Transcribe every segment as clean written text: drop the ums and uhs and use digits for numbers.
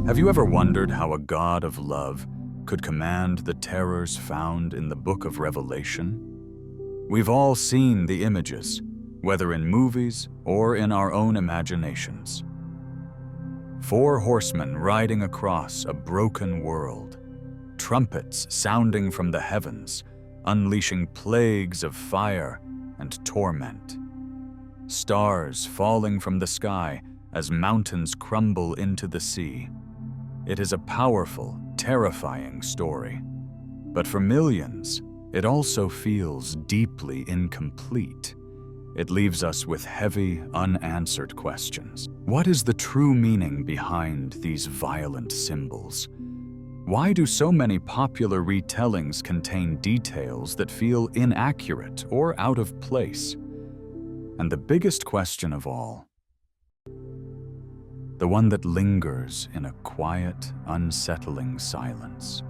Have you ever wondered how a God of love could command the terrors found in the Book of Revelation? We've all seen the images, whether in movies or in our own imaginations. Four horsemen riding across a broken world, trumpets sounding from the heavens, unleashing plagues of fire and torment. Stars falling from the sky as mountains crumble into the sea. It is a powerful, terrifying story. But for millions, it also feels deeply incomplete. It leaves us with heavy, unanswered questions. What is the true meaning behind these violent symbols? Why do so many popular retellings contain details that feel inaccurate or out of place? And the biggest question of all, the one that lingers in a quiet, unsettling silence.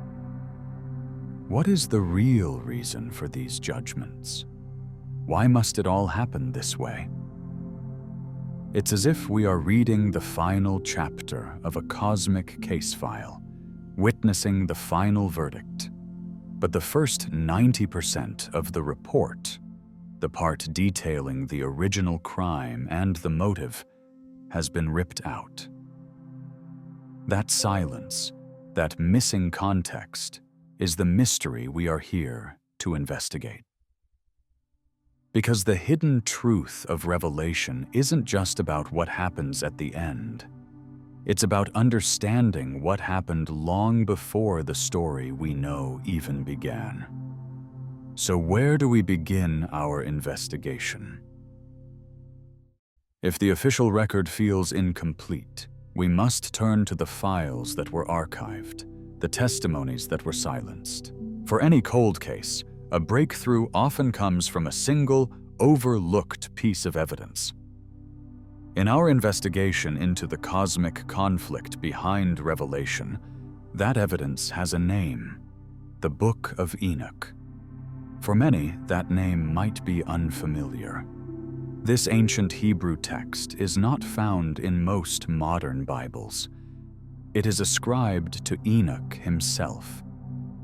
What is the real reason for these judgments? Why must it all happen this way? It's as if we are reading the final chapter of a cosmic case file, witnessing the final verdict. But the first 90% of the report, the part detailing the original crime and the motive, has been ripped out. That silence, that missing context, is the mystery we are here to investigate. Because the hidden truth of Revelation isn't just about what happens at the end. It's about understanding what happened long before the story we know even began. So where do we begin our investigation? If the official record feels incomplete, we must turn to the files that were archived, the testimonies that were silenced. For any cold case, a breakthrough often comes from a single, overlooked piece of evidence. In our investigation into the cosmic conflict behind Revelation, that evidence has a name: the Book of Enoch. For many, that name might be unfamiliar. This ancient Hebrew text is not found in most modern Bibles. It is ascribed to Enoch himself,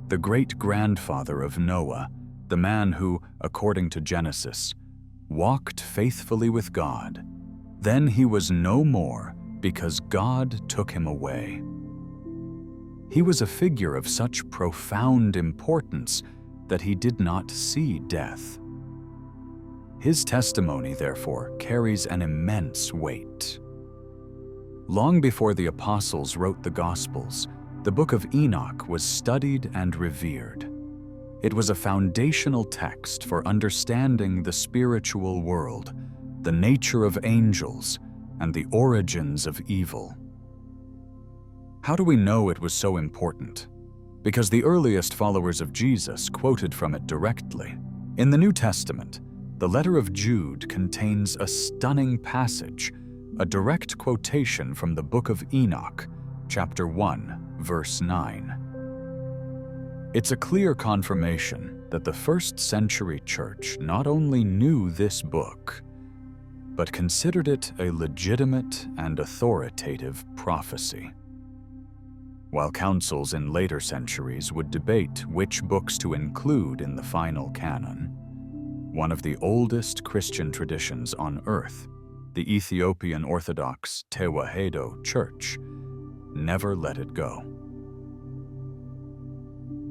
the great-grandfather of Noah, the man who, according to Genesis, walked faithfully with God. Then he was no more because God took him away. He was a figure of such profound importance that he did not see death. His testimony, therefore, carries an immense weight. Long before the apostles wrote the Gospels, the Book of Enoch was studied and revered. It was a foundational text for understanding the spiritual world, the nature of angels, and the origins of evil. How do we know it was so important? Because the earliest followers of Jesus quoted from it directly. In the New Testament, the letter of Jude contains a stunning passage, a direct quotation from the Book of Enoch, chapter 1, verse 9. It's a clear confirmation that the first-century church not only knew this book, but considered it a legitimate and authoritative prophecy. While councils in later centuries would debate which books to include in the final canon, one of the oldest Christian traditions on earth, the Ethiopian Orthodox Tewahedo Church, never let it go.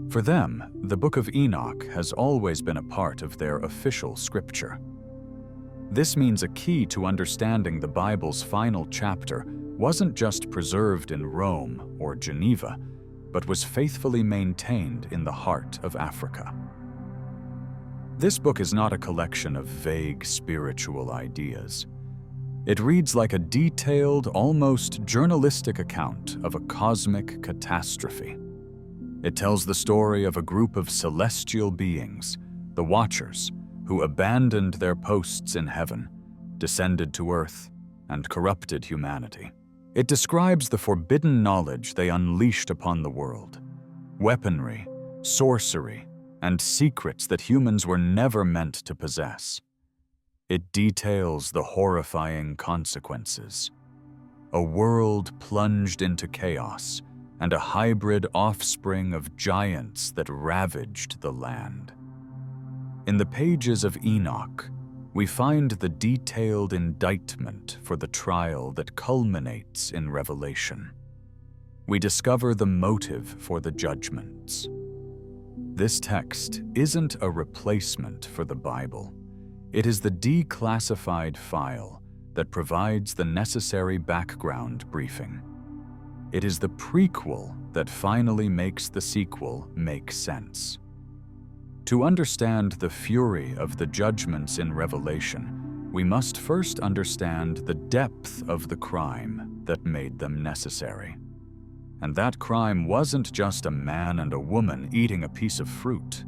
For them, the Book of Enoch has always been a part of their official scripture. This means a key to understanding the Bible's final chapter wasn't just preserved in Rome or Geneva, but was faithfully maintained in the heart of Africa. This book is not a collection of vague spiritual ideas. It reads like a detailed, almost journalistic account of a cosmic catastrophe. It tells the story of a group of celestial beings, the Watchers, who abandoned their posts in heaven, descended to earth, and corrupted humanity. It describes the forbidden knowledge they unleashed upon the world, weaponry, sorcery, and secrets that humans were never meant to possess. It details the horrifying consequences. a world plunged into chaos, and a hybrid offspring of giants that ravaged the land. In the pages of Enoch, we find the detailed indictment for the trial that culminates in Revelation. We discover the motive for the judgments. This text isn't a replacement for the Bible. It is the declassified file that provides the necessary background briefing. It is the prequel that finally makes the sequel make sense. To understand the fury of the judgments in Revelation, we must first understand the depth of the crime that made them necessary. And that crime wasn't just a man and a woman eating a piece of fruit.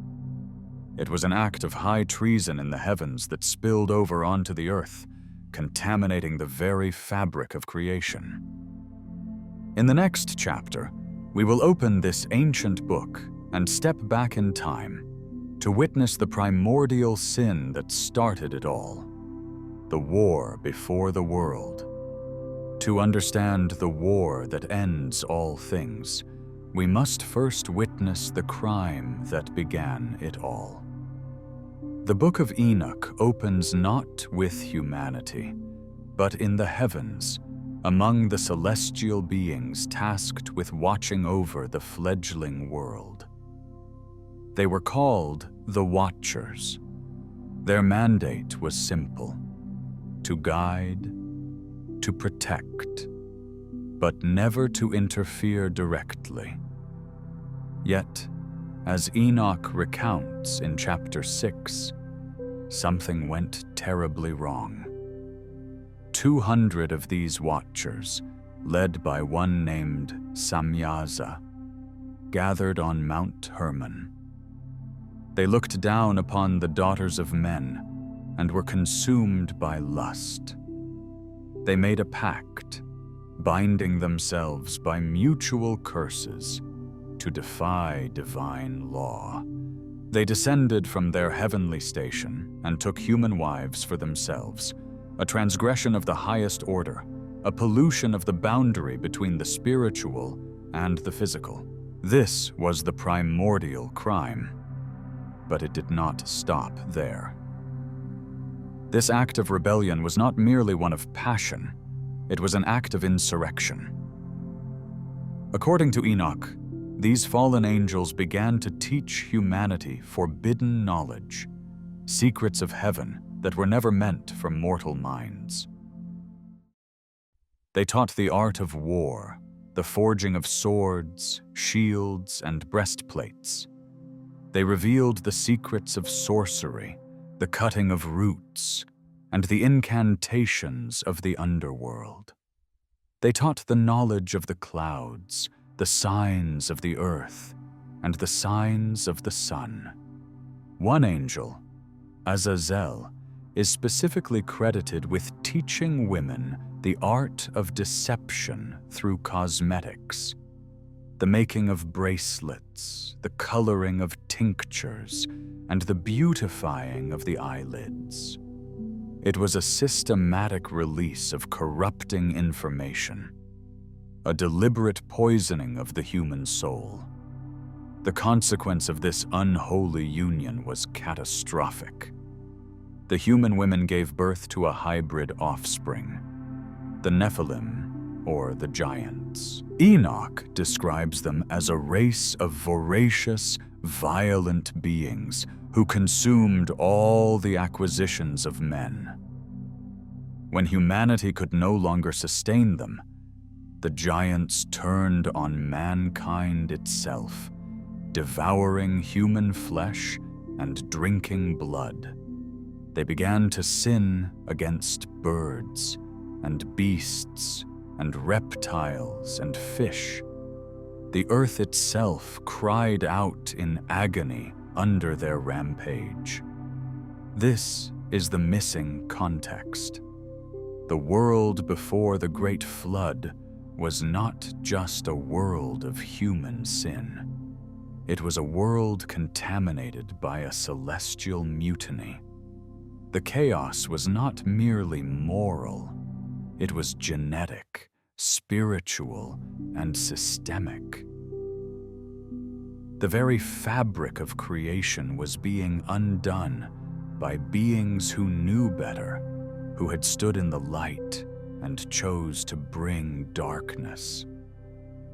It was an act of high treason in the heavens that spilled over onto the earth, contaminating the very fabric of creation. In the next chapter, we will open this ancient book and step back in time to witness the primordial sin that started it all, the war before the world. To understand the war that ends all things, we must first witness the crime that began it all. The Book of Enoch opens not with humanity, but in the heavens, among the celestial beings tasked with watching over the fledgling world. They were called the Watchers. Their mandate was simple: to guide, to protect, but never to interfere directly. Yet, as Enoch recounts in chapter 6, something went terribly wrong. 200 of these Watchers, led by one named Samyaza, gathered on Mount Hermon. They looked down upon the daughters of men and were consumed by lust. They made a pact, binding themselves by mutual curses to defy divine law. They descended from their heavenly station and took human wives for themselves, a transgression of the highest order, a pollution of the boundary between the spiritual and the physical. This was the primordial crime, but it did not stop there. This act of rebellion was not merely one of passion, it was an act of insurrection. According to Enoch, these fallen angels began to teach humanity forbidden knowledge, secrets of heaven that were never meant for mortal minds. They taught the art of war, the forging of swords, shields, and breastplates. They revealed the secrets of sorcery, the cutting of roots, and the incantations of the underworld. They taught the knowledge of the clouds, the signs of the earth, and the signs of the sun. One angel, Azazel, is specifically credited with teaching women the art of deception through cosmetics, the making of bracelets, the coloring of tinctures, and the beautifying of the eyelids. It was a systematic release of corrupting information, a deliberate poisoning of the human soul. The consequence of this unholy union was catastrophic. The human women gave birth to a hybrid offspring, the Nephilim, or the giants. Enoch describes them as a race of voracious, violent beings who consumed all the acquisitions of men. When humanity could no longer sustain them, the giants turned on mankind itself, devouring human flesh and drinking blood. They began to sin against birds and beasts and reptiles and fish. The earth itself cried out in agony under their rampage. This is the missing context. The world before the Great Flood was not just a world of human sin. It was a world contaminated by a celestial mutiny. The chaos was not merely moral, it was genetic, spiritual, and systemic. The very fabric of creation was being undone by beings who knew better, who had stood in the light and chose to bring darkness.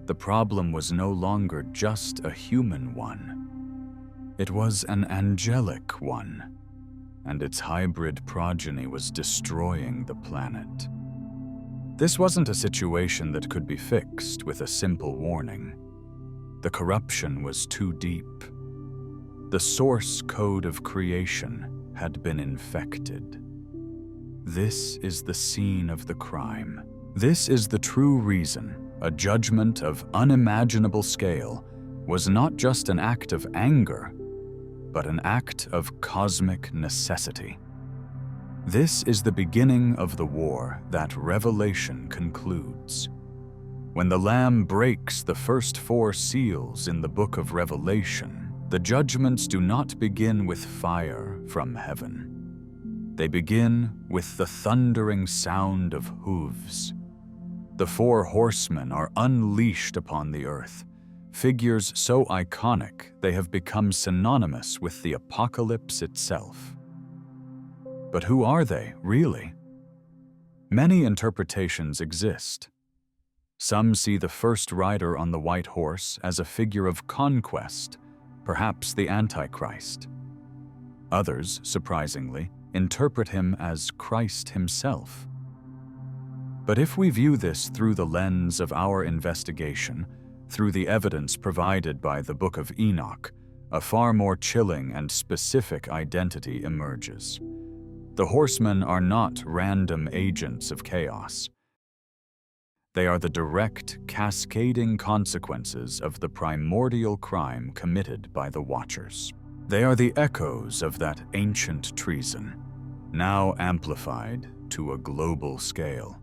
The problem was no longer just a human one. It was an angelic one, and its hybrid progeny was destroying the planet. This wasn't a situation that could be fixed with a simple warning. The corruption was too deep. The source code of creation had been infected. This is the scene of the crime. This is the true reason a judgment of unimaginable scale was not just an act of anger, but an act of cosmic necessity. This is the beginning of the war that Revelation concludes. When the Lamb breaks the first 4 seals in the Book of Revelation, the judgments do not begin with fire from heaven. They begin with the thundering sound of hooves. The 4 horsemen are unleashed upon the earth, figures so iconic they have become synonymous with the apocalypse itself. But who are they, really? Many interpretations exist. Some see the first rider on the white horse as a figure of conquest, perhaps the Antichrist. Others, surprisingly, interpret him as Christ himself. But if we view this through the lens of our investigation, through the evidence provided by the Book of Enoch, a far more chilling and specific identity emerges. The horsemen are not random agents of chaos. They are the direct, cascading consequences of the primordial crime committed by the Watchers. They are the echoes of that ancient treason, now amplified to a global scale.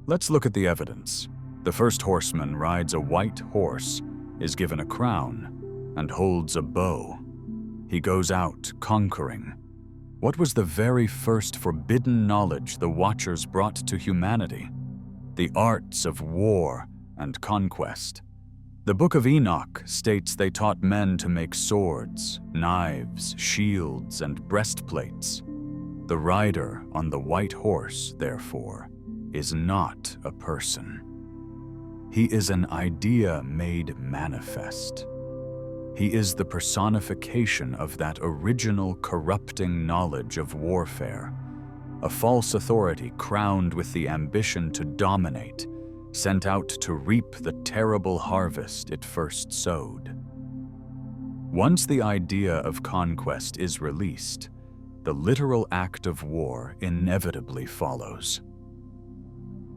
Let's look at the evidence. The first horseman rides a white horse, is given a crown, and holds a bow. He goes out conquering. What was the very first forbidden knowledge the Watchers brought to humanity? The arts of war and conquest. The Book of Enoch states they taught men to make swords, knives, shields, and breastplates. The rider on the white horse, therefore, is not a person. He is an idea made manifest. He is the personification of that original corrupting knowledge of warfare, a false authority crowned with the ambition to dominate, sent out to reap the terrible harvest it first sowed. Once the idea of conquest is released, the literal act of war inevitably follows.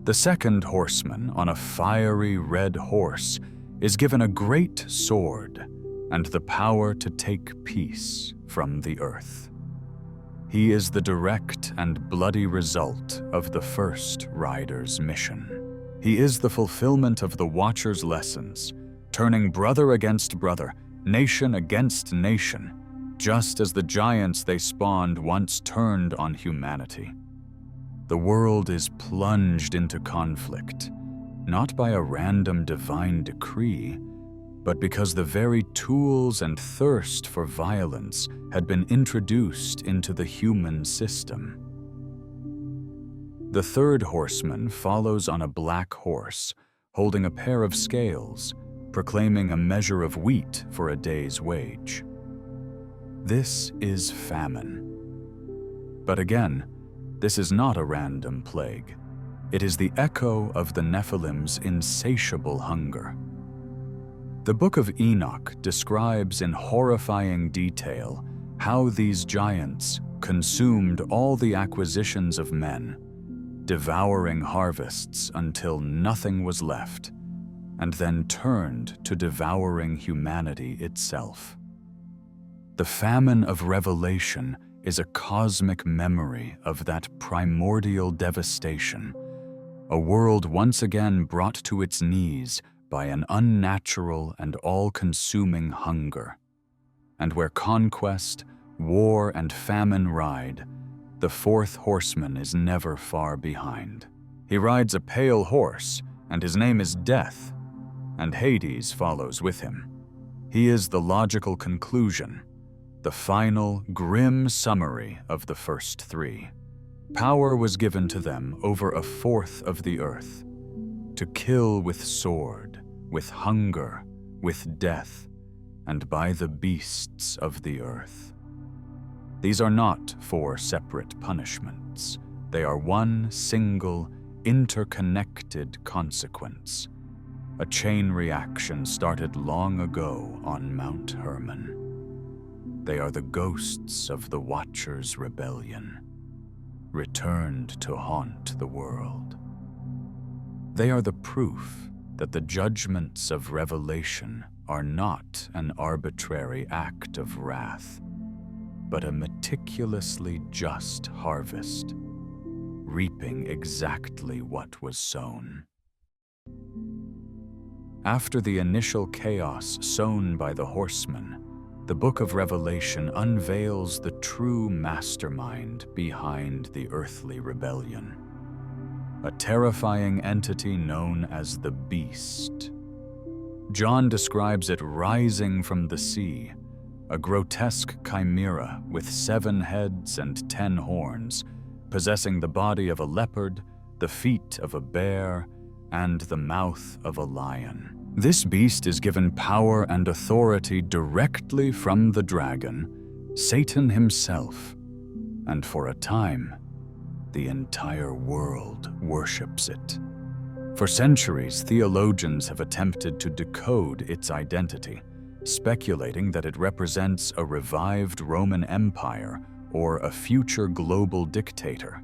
The second horseman on a fiery red horse is given a great sword and the power to take peace from the earth. He is the direct and bloody result of the first rider's mission. He is the fulfillment of the Watcher's lessons, turning brother against brother, nation against nation, just as the giants they spawned once turned on humanity. The world is plunged into conflict, not by a random divine decree, but because the very tools and thirst for violence had been introduced into the human system. The third horseman follows on a black horse, holding a pair of scales, proclaiming a measure of wheat for a day's wage. This is famine. But again, this is not a random plague. It is the echo of the Nephilim's insatiable hunger. The Book of Enoch describes in horrifying detail how these giants consumed all the acquisitions of men, devouring harvests until nothing was left, and then turned to devouring humanity itself. The famine of Revelation is a cosmic memory of that primordial devastation, a world once again brought to its knees by an unnatural and all-consuming hunger, and where conquest, war, and famine ride, the fourth horseman is never far behind. He rides a pale horse and his name is Death, and Hades follows with him. He is the logical conclusion, the final, grim summary of the first three. Power was given to them over a fourth of the earth, to kill with sword, with hunger, with death, and by the beasts of the earth. These are not four separate punishments. They are one single, interconnected consequence. A chain reaction started long ago on Mount Hermon. They are the ghosts of the Watcher's rebellion, returned to haunt the world. They are the proof that the judgments of Revelation are not an arbitrary act of wrath, but a meticulously just harvest, reaping exactly what was sown. After the initial chaos sown by the horsemen, the Book of Revelation unveils the true mastermind behind the earthly rebellion, a terrifying entity known as the Beast. John describes it rising from the sea, a grotesque chimera with 7 heads and 10 horns, possessing the body of a leopard, the feet of a bear, and the mouth of a lion. This beast is given power and authority directly from the dragon, Satan himself, and for a time, the entire world worships it. For centuries, theologians have attempted to decode its identity, speculating that it represents a revived Roman Empire or a future global dictator.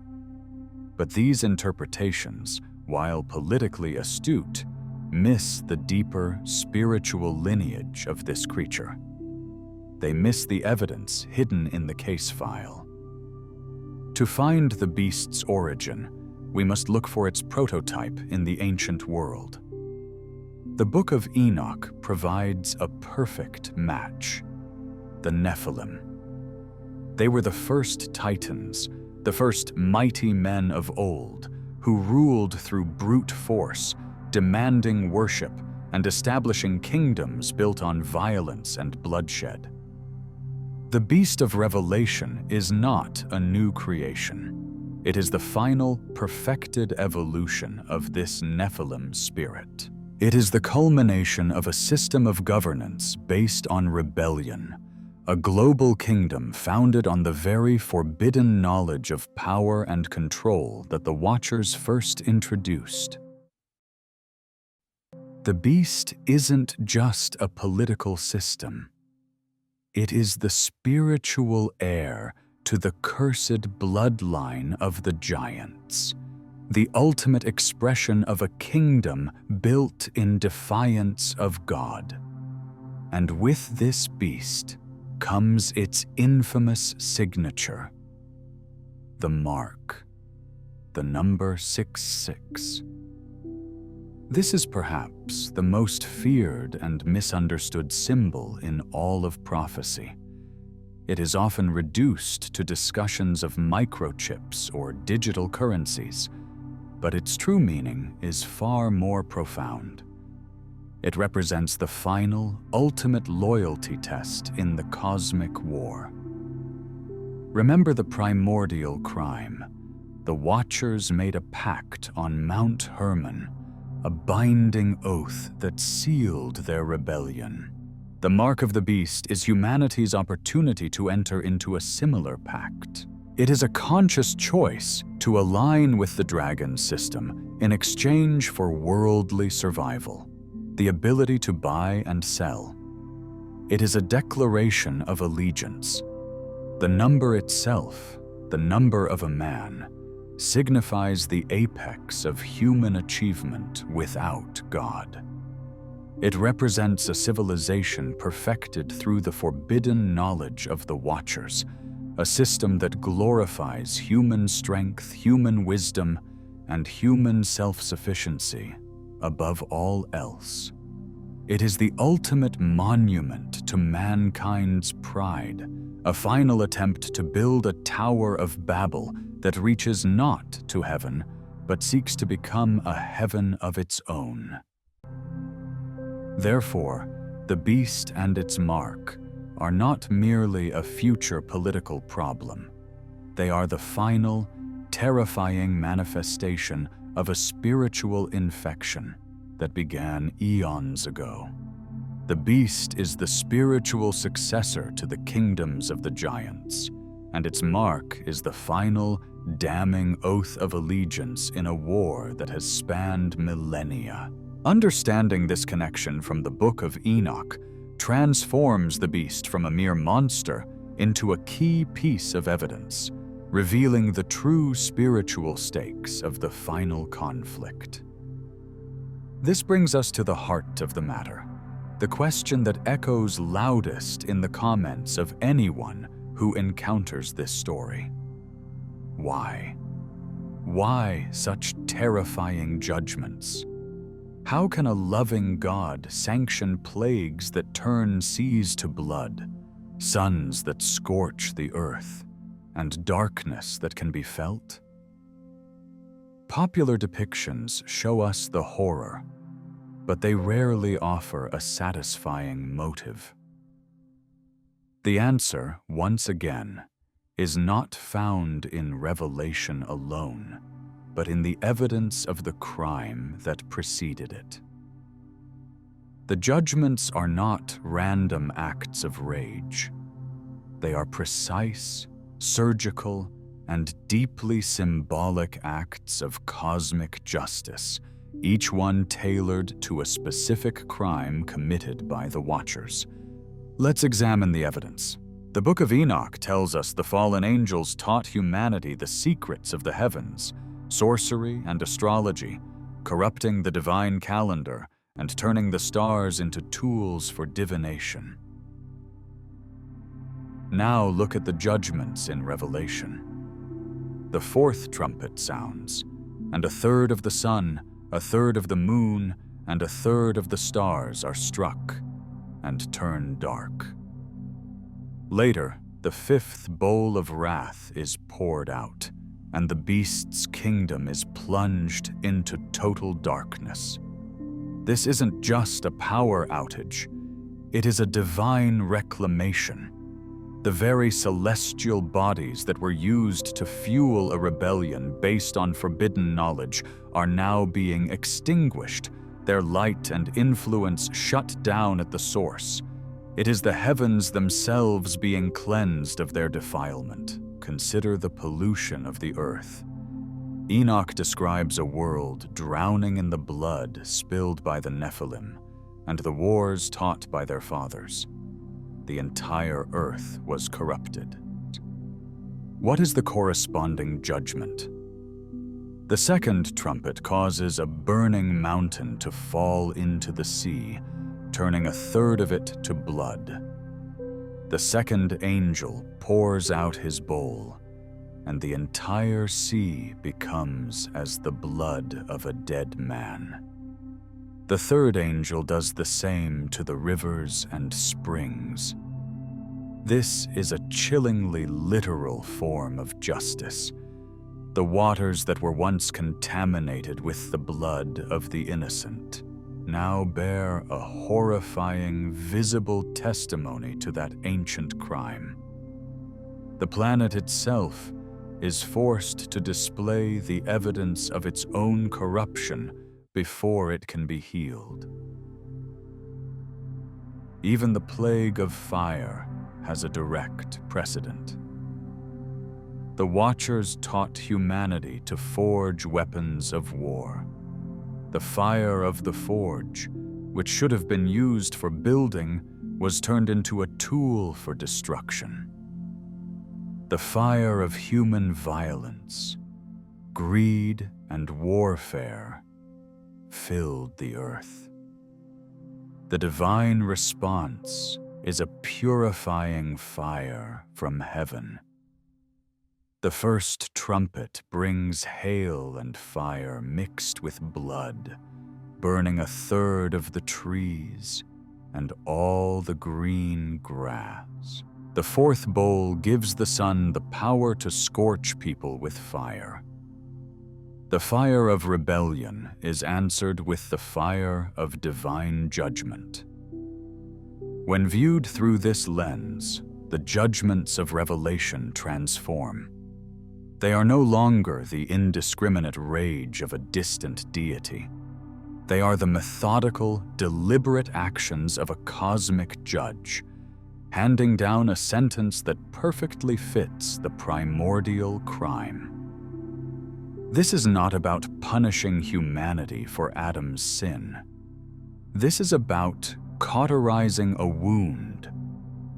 But these interpretations, while politically astute, miss the deeper spiritual lineage of this creature. They miss the evidence hidden in the case file. To find the beast's origin, we must look for its prototype in the ancient world. The Book of Enoch provides a perfect match: the Nephilim. They were the first titans, the first mighty men of old, who ruled through brute force, demanding worship and establishing kingdoms built on violence and bloodshed. The beast of Revelation is not a new creation. It is the final, perfected evolution of this Nephilim spirit. It is the culmination of a system of governance based on rebellion, a global kingdom founded on the very forbidden knowledge of power and control that the Watchers first introduced. The beast isn't just a political system. It is the spiritual heir to the cursed bloodline of the giants, the ultimate expression of a kingdom built in defiance of God. And with this beast comes its infamous signature, the mark, the number 66. This is perhaps the most feared and misunderstood symbol in all of prophecy. It is often reduced to discussions of microchips or digital currencies, but its true meaning is far more profound. It represents the final, ultimate loyalty test in the cosmic war. Remember the primordial crime. The Watchers made a pact on Mount Hermon, a binding oath that sealed their rebellion. The mark of the beast is humanity's opportunity to enter into a similar pact. It is a conscious choice to align with the dragon system in exchange for worldly survival, the ability to buy and sell. It is a declaration of allegiance. The number itself, the number of a man, signifies the apex of human achievement without God. It represents a civilization perfected through the forbidden knowledge of the Watchers, a system that glorifies human strength, human wisdom, and human self-sufficiency above all else. It is the ultimate monument to mankind's pride, a final attempt to build a Tower of Babel that reaches not to heaven, but seeks to become a heaven of its own. Therefore, the beast and its mark are not merely a future political problem. They are the final, terrifying manifestation of a spiritual infection that began eons ago. The beast is the spiritual successor to the kingdoms of the giants, and its mark is the final, damning oath of allegiance in a war that has spanned millennia. Understanding this connection from the Book of Enoch transforms the beast from a mere monster into a key piece of evidence, revealing the true spiritual stakes of the final conflict. This brings us to the heart of the matter, the question that echoes loudest in the comments of anyone who encounters this story. Why? Why such terrifying judgments? How can a loving God sanction plagues that turn seas to blood, suns that scorch the earth, and darkness that can be felt? Popular depictions show us the horror, but they rarely offer a satisfying motive. The answer, once again, is not found in revelation alone, but in the evidence of the crime that preceded it. The judgments are not random acts of rage. They are precise, surgical, and deeply symbolic acts of cosmic justice, each one tailored to a specific crime committed by the Watchers. Let's examine the evidence. The Book of Enoch tells us the fallen angels taught humanity the secrets of the heavens, sorcery and astrology, corrupting the divine calendar and turning the stars into tools for divination. Now look at the judgments in Revelation. The fourth trumpet sounds, and a third of the sun, a third of the moon, and a third of the stars are struck and turn dark. Later, the fifth bowl of wrath is poured out, and the beast's kingdom is plunged into total darkness. This isn't just a power outage, it is a divine reclamation. The very celestial bodies that were used to fuel a rebellion based on forbidden knowledge are now being extinguished, their light and influence shut down at the source. It is the heavens themselves being cleansed of their defilement. Consider the pollution of the earth. Enoch describes a world drowning in the blood spilled by the Nephilim and the wars taught by their fathers. The entire earth was corrupted. What is the corresponding judgment? The second trumpet causes a burning mountain to fall into the sea, turning a third of it to blood. The second angel pours out his bowl, and the entire sea becomes as the blood of a dead man. The third angel does the same to the rivers and springs. This is a chillingly literal form of justice. The waters that were once contaminated with the blood of the innocent now bear a horrifying, visible testimony to that ancient crime. The planet itself is forced to display the evidence of its own corruption before it can be healed. Even the plague of fire has a direct precedent. The Watchers taught humanity to forge weapons of war. The fire of the forge, which should have been used for building, was turned into a tool for destruction. The fire of human violence, greed, and warfare filled the earth. The divine response is a purifying fire from heaven. The first trumpet brings hail and fire mixed with blood, burning a third of the trees and all the green grass. The fourth bowl gives the sun the power to scorch people with fire. The fire of rebellion is answered with the fire of divine judgment. When viewed through this lens, the judgments of Revelation transform. They are no longer the indiscriminate rage of a distant deity. They are the methodical, deliberate actions of a cosmic judge, handing down a sentence that perfectly fits the primordial crime. This is not about punishing humanity for Adam's sin. This is about cauterizing a wound,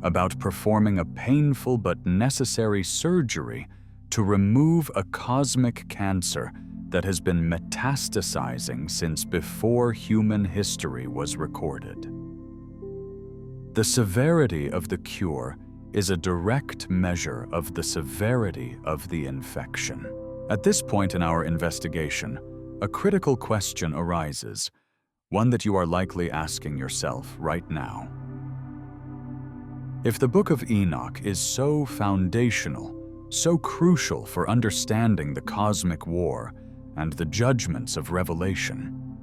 about performing a painful but necessary surgery to remove a cosmic cancer that has been metastasizing since before human history was recorded. The severity of the cure is a direct measure of the severity of the infection. At this point in our investigation, a critical question arises, one that you are likely asking yourself right now. If the Book of Enoch is so foundational, so crucial for understanding the cosmic war and the judgments of Revelation,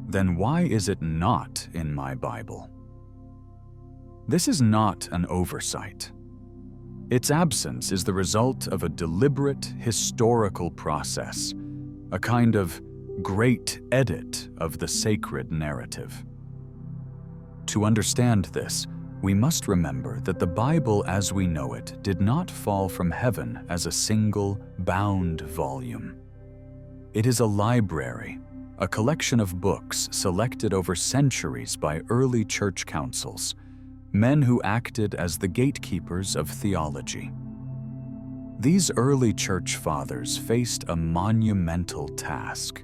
then why is it not in my Bible? This is not an oversight. Its absence is the result of a deliberate historical process, a kind of great edit of the sacred narrative. To understand this, we must remember that the Bible as we know it did not fall from heaven as a single, bound volume. It is a library, a collection of books selected over centuries by early church councils, men who acted as the gatekeepers of theology. These early church fathers faced a monumental task: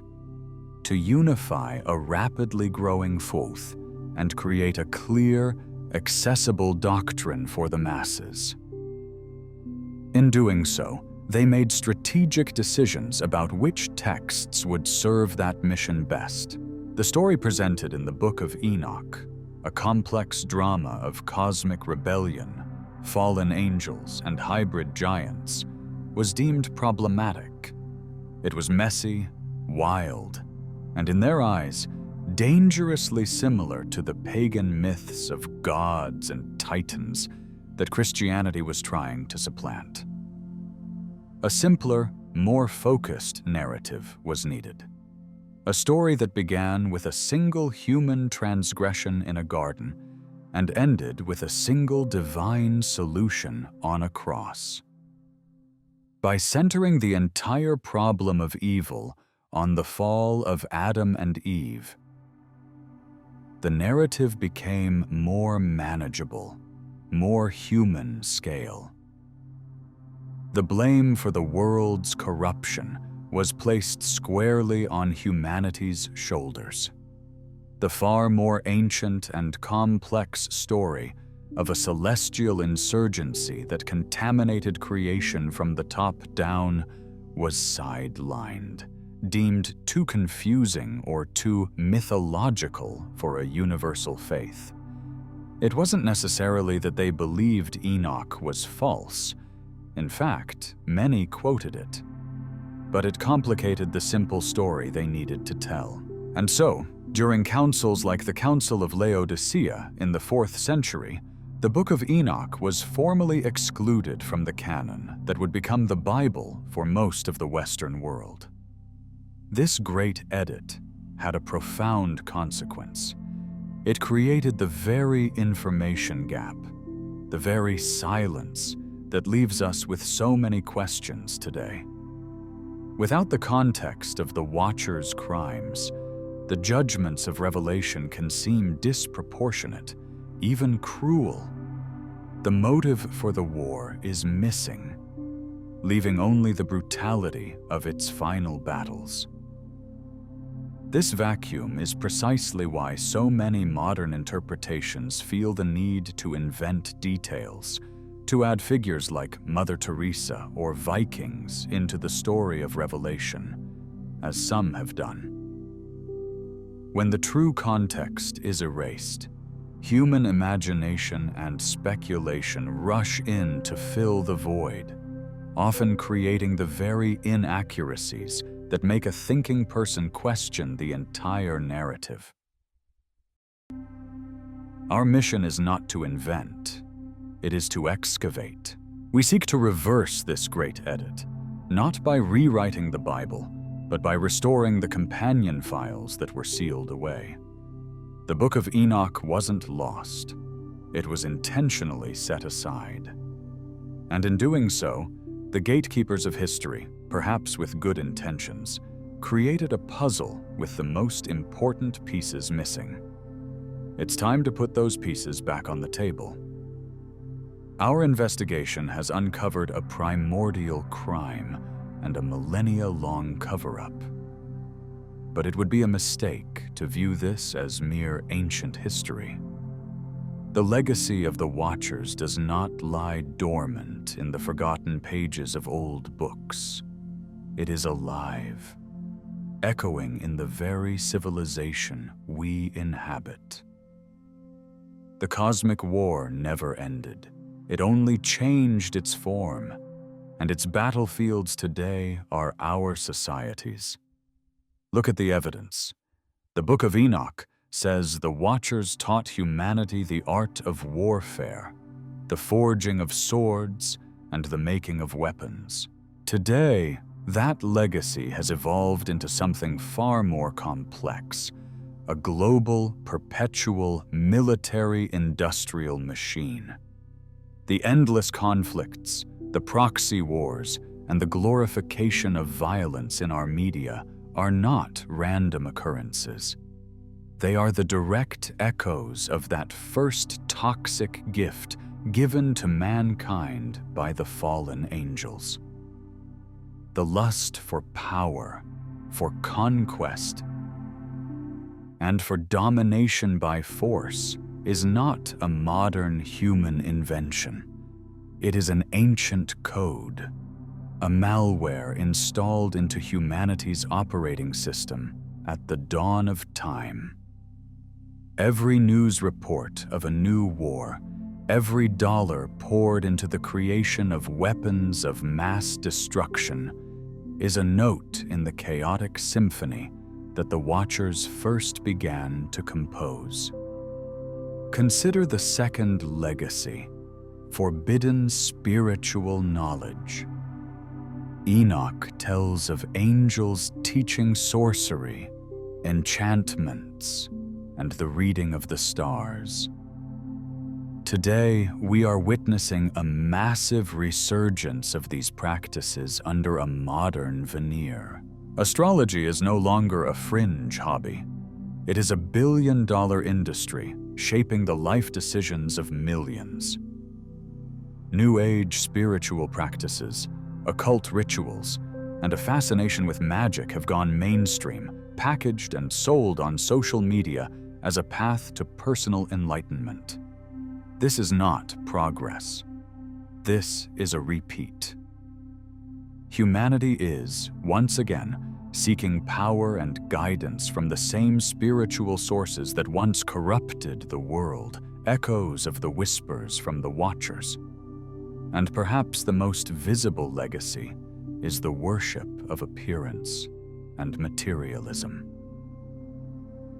to unify a rapidly growing faith and create a clear, accessible doctrine for the masses. In doing so, they made strategic decisions about which texts would serve that mission best. The story presented in the Book of Enoch, a complex drama of cosmic rebellion, fallen angels, and hybrid giants, was deemed problematic. It was messy, wild, and in their eyes, dangerously similar to the pagan myths of gods and titans that Christianity was trying to supplant. A simpler, more focused narrative was needed. A story that began with a single human transgression in a garden and ended with a single divine solution on a cross. By centering the entire problem of evil on the fall of Adam and Eve, the narrative became more manageable, more human scale. The blame for the world's corruption was placed squarely on humanity's shoulders. The far more ancient and complex story of a celestial insurgency that contaminated creation from the top down was sidelined, deemed too confusing or too mythological for a universal faith. It wasn't necessarily that they believed Enoch was false. In fact, many quoted it. But it complicated the simple story they needed to tell. And so, during councils like the Council of Laodicea in the 4th century, the Book of Enoch was formally excluded from the canon that would become the Bible for most of the Western world. This great edit had a profound consequence. It created the very information gap, the very silence that leaves us with so many questions today. Without the context of the Watcher's crimes, the judgments of Revelation can seem disproportionate, even cruel. The motive for the war is missing, leaving only the brutality of its final battles. This vacuum is precisely why so many modern interpretations feel the need to invent details, to add figures like Mother Teresa or Vikings into the story of Revelation, as some have done. When the true context is erased, human imagination and speculation rush in to fill the void, often creating the very inaccuracies that make a thinking person question the entire narrative. Our mission is not to invent, it is to excavate. We seek to reverse this great edit, not by rewriting the Bible, but by restoring the companion files that were sealed away. The Book of Enoch wasn't lost. It was intentionally set aside. And in doing so, the gatekeepers of history, perhaps with good intentions, created a puzzle with the most important pieces missing. It's time to put those pieces back on the table. Our investigation has uncovered a primordial crime and a millennia-long cover-up. But it would be a mistake to view this as mere ancient history. The legacy of the Watchers does not lie dormant in the forgotten pages of old books. It is alive, echoing in the very civilization we inhabit. The cosmic war never ended. It only changed its form, and its battlefields today are our societies. Look at the evidence. The Book of Enoch says the Watchers taught humanity the art of warfare, the forging of swords, and the making of weapons. Today, that legacy has evolved into something far more complex, a global, perpetual, military-industrial machine. The endless conflicts, the proxy wars, and the glorification of violence in our media are not random occurrences. They are the direct echoes of that first toxic gift given to mankind by the fallen angels. The lust for power, for conquest, and for domination by force is not a modern human invention. It is an ancient code, a malware installed into humanity's operating system at the dawn of time. Every news report of a new war, every dollar poured into the creation of weapons of mass destruction is a note in the chaotic symphony that the Watchers first began to compose. Consider the second legacy, forbidden spiritual knowledge. Enoch tells of angels teaching sorcery, enchantments, and the reading of the stars. Today, we are witnessing a massive resurgence of these practices under a modern veneer. Astrology is no longer a fringe hobby. It is a billion-dollar industry shaping the life decisions of millions. New Age spiritual practices, occult rituals, and a fascination with magic have gone mainstream, packaged and sold on social media as a path to personal enlightenment. This is not progress. This is a repeat. Humanity is, once again, seeking power and guidance from the same spiritual sources that once corrupted the world, echoes of the whispers from the Watchers. And perhaps the most visible legacy is the worship of appearance and materialism.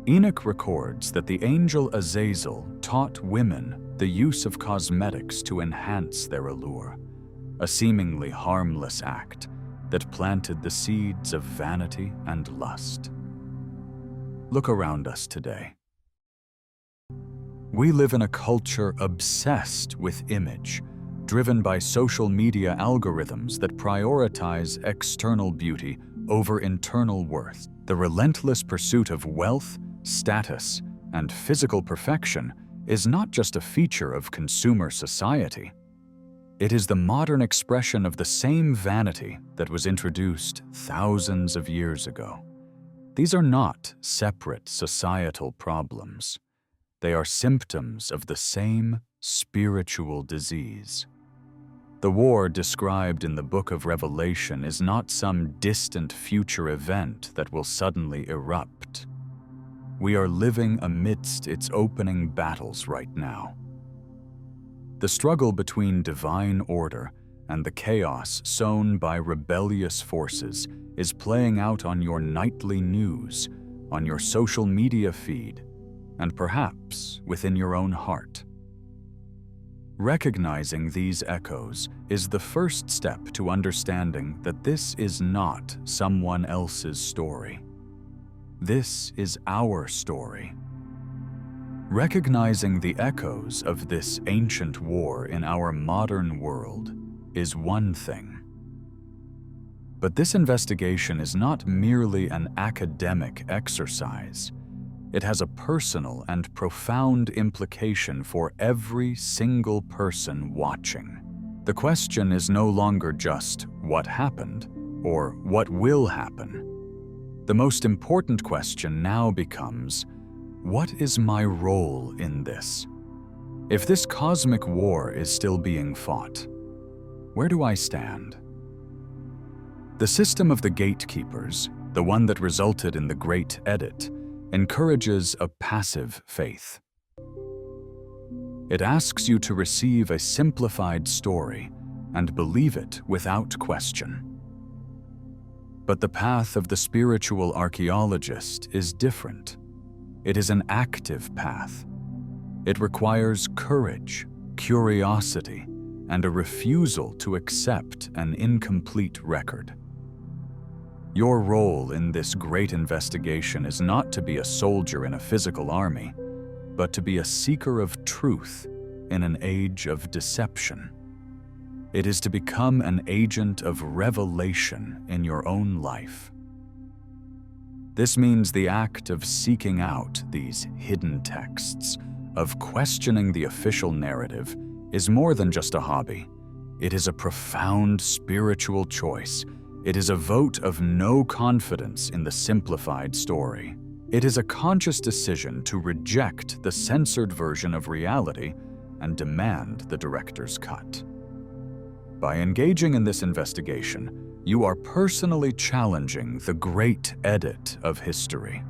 Enoch records that the angel Azazel taught women the use of cosmetics to enhance their allure, a seemingly harmless act that planted the seeds of vanity and lust. Look around us today. We live in a culture obsessed with image, driven by social media algorithms that prioritize external beauty over internal worth. The relentless pursuit of wealth, status, and physical perfection is not just a feature of consumer society. It is the modern expression of the same vanity that was introduced thousands of years ago. These are not separate societal problems. They are symptoms of the same spiritual disease. The war described in the Book of Revelation is not some distant future event that will suddenly erupt. We are living amidst its opening battles right now. The struggle between divine order and the chaos sown by rebellious forces is playing out on your nightly news, on your social media feed, and perhaps within your own heart. Recognizing these echoes is the first step to understanding that this is not someone else's story. This is our story. Recognizing the echoes of this ancient war in our modern world is one thing. But this investigation is not merely an academic exercise. It has a personal and profound implication for every single person watching. The question is no longer just what happened or what will happen. The most important question now becomes, what is my role in this? If this cosmic war is still being fought, where do I stand? The system of the gatekeepers, the one that resulted in the Great Edit, encourages a passive faith. It asks you to receive a simplified story and believe it without question. But the path of the spiritual archaeologist is different. It is an active path. It requires courage, curiosity, and a refusal to accept an incomplete record. Your role in this great investigation is not to be a soldier in a physical army, but to be a seeker of truth in an age of deception. It is to become an agent of revelation in your own life. This means the act of seeking out these hidden texts, of questioning the official narrative, is more than just a hobby. It is a profound spiritual choice. It is a vote of no confidence in the simplified story. It is a conscious decision to reject the censored version of reality and demand the director's cut. By engaging in this investigation, you are personally challenging the Great Edit of history.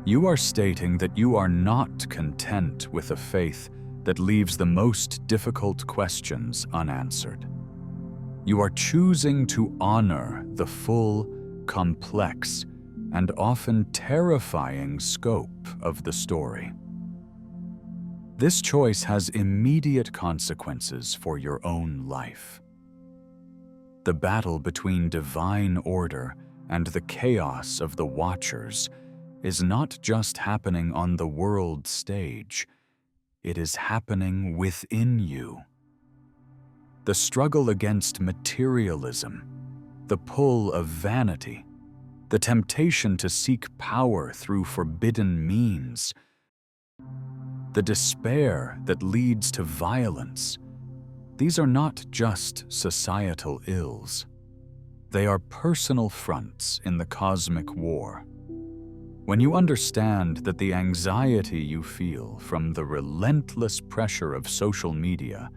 You are stating that you are not content with a faith that leaves the most difficult questions unanswered. You are choosing to honor the full, complex, and often terrifying scope of the story. This choice has immediate consequences for your own life. The battle between divine order and the chaos of the Watchers is not just happening on the world stage, it is happening within you. The struggle against materialism, the pull of vanity, the temptation to seek power through forbidden means, the despair that leads to violence, these are not just societal ills. They are personal fronts in the cosmic war. When you understand that the anxiety you feel from the relentless pressure of social media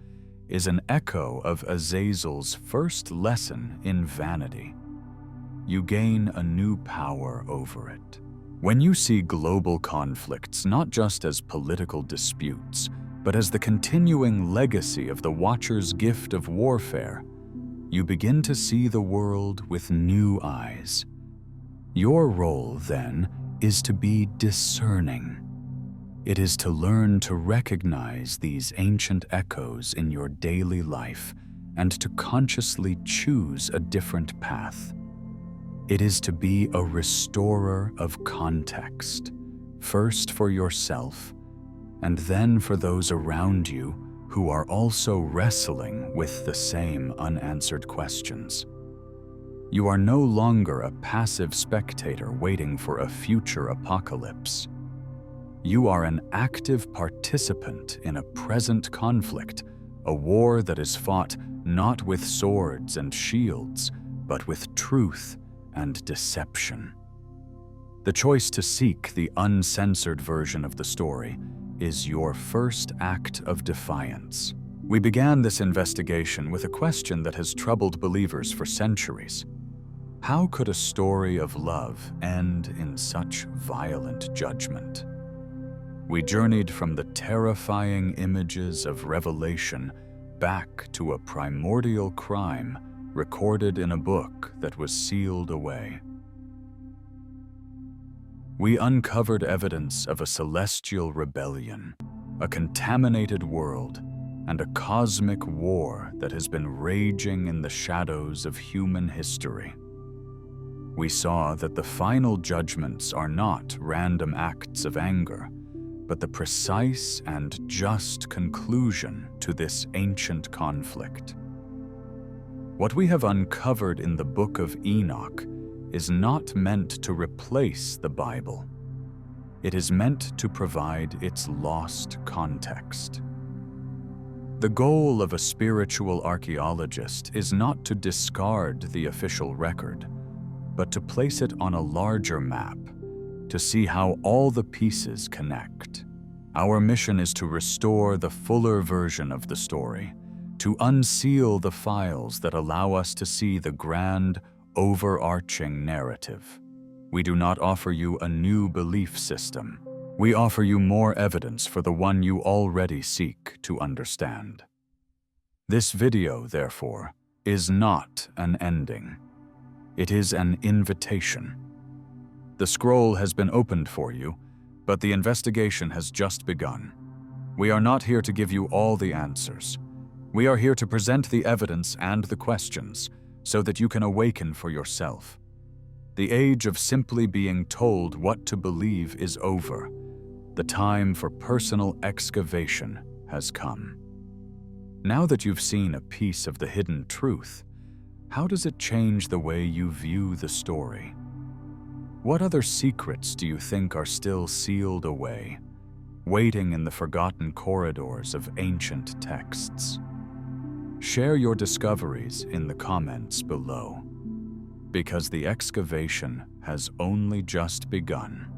is an echo of Azazel's first lesson in vanity, you gain a new power over it. When you see global conflicts not just as political disputes, but as the continuing legacy of the Watcher's gift of warfare, you begin to see the world with new eyes. Your role, then, is to be discerning. It is to learn to recognize these ancient echoes in your daily life and to consciously choose a different path. It is to be a restorer of context, first for yourself, and then for those around you who are also wrestling with the same unanswered questions. You are no longer a passive spectator waiting for a future apocalypse. You are an active participant in a present conflict, a war that is fought not with swords and shields, but with truth and deception. The choice to seek the uncensored version of the story is your first act of defiance. We began this investigation with a question that has troubled believers for centuries. How could a story of love end in such violent judgment? We journeyed from the terrifying images of Revelation back to a primordial crime recorded in a book that was sealed away. We uncovered evidence of a celestial rebellion, a contaminated world, and a cosmic war that has been raging in the shadows of human history. We saw that the final judgments are not random acts of anger, but the precise and just conclusion to this ancient conflict. What we have uncovered in the Book of Enoch is not meant to replace the Bible. It is meant to provide its lost context. The goal of a spiritual archaeologist is not to discard the official record, but to place it on a larger map, to see how all the pieces connect. Our mission is to restore the fuller version of the story, to unseal the files that allow us to see the grand, overarching narrative. We do not offer you a new belief system. We offer you more evidence for the one you already seek to understand. This video, therefore, is not an ending. It is an invitation. The scroll has been opened for you, but the investigation has just begun. We are not here to give you all the answers. We are here to present the evidence and the questions so that you can awaken for yourself. The age of simply being told what to believe is over. The time for personal excavation has come. Now that you've seen a piece of the hidden truth, how does it change the way you view the story? What other secrets do you think are still sealed away, waiting in the forgotten corridors of ancient texts? Share your discoveries in the comments below, because the excavation has only just begun.